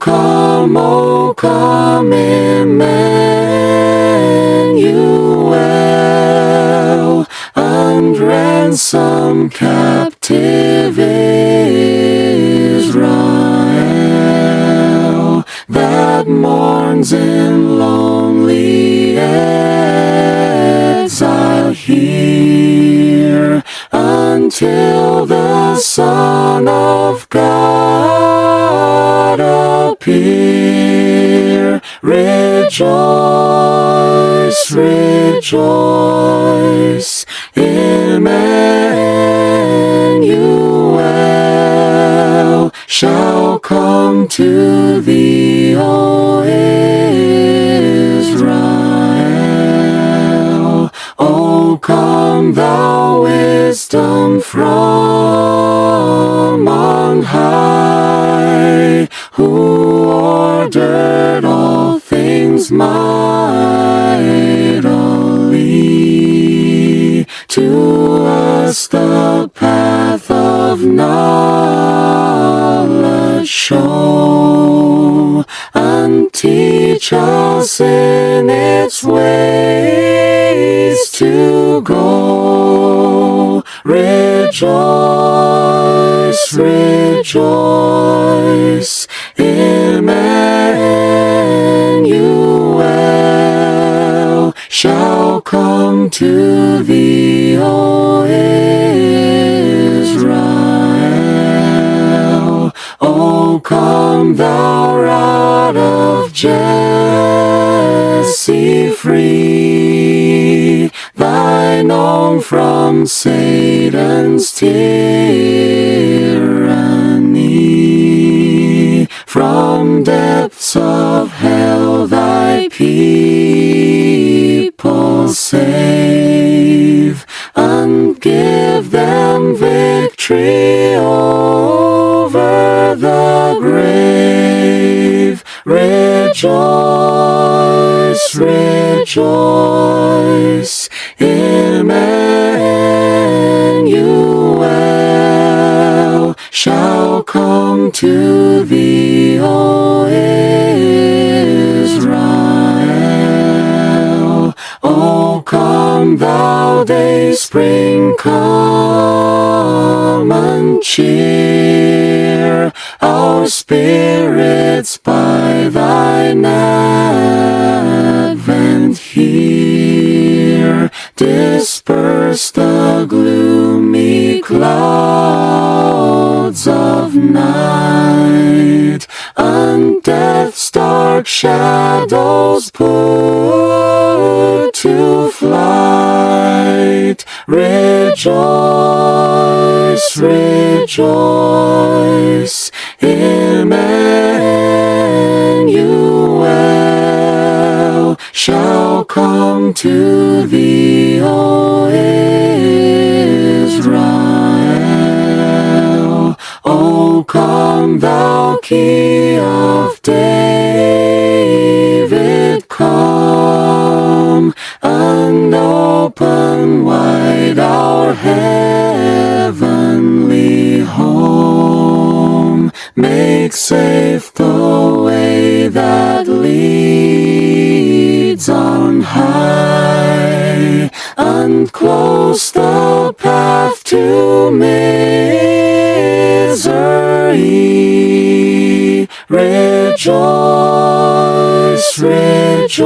O come, Emmanuel, and ransom captive Israel that mourns in lonely exile here, until the Son of God appear. Rejoice, rejoice, Emmanuel shall come to thee, O Israel. O come, thou wisdom from on high, who ordered all things mightily, to us the path of knowledge show, and teach us in its ways to go. Rejoice, rejoice, Emmanuel shall come to thee, O Israel. O come, thou rod of Jesse free, thine own from Satan's tyranny. From depths of hell thy people save, and give them victory over the grave. Rejoice, rejoice, Emmanuel shall come to thee, O Israel. O come, thou dayspring, come and cheer our spirits by thine advent here. Disperse the gloomy clouds of night, and death's dark shadows put to flight. Rejoice, rejoice, Emmanuel shall come to thee, O Israel. O come, thou Key of David, come and open wide our heavenly home. Make safe the way that leads on high, and close the path to misery. Rejoice, rejoice,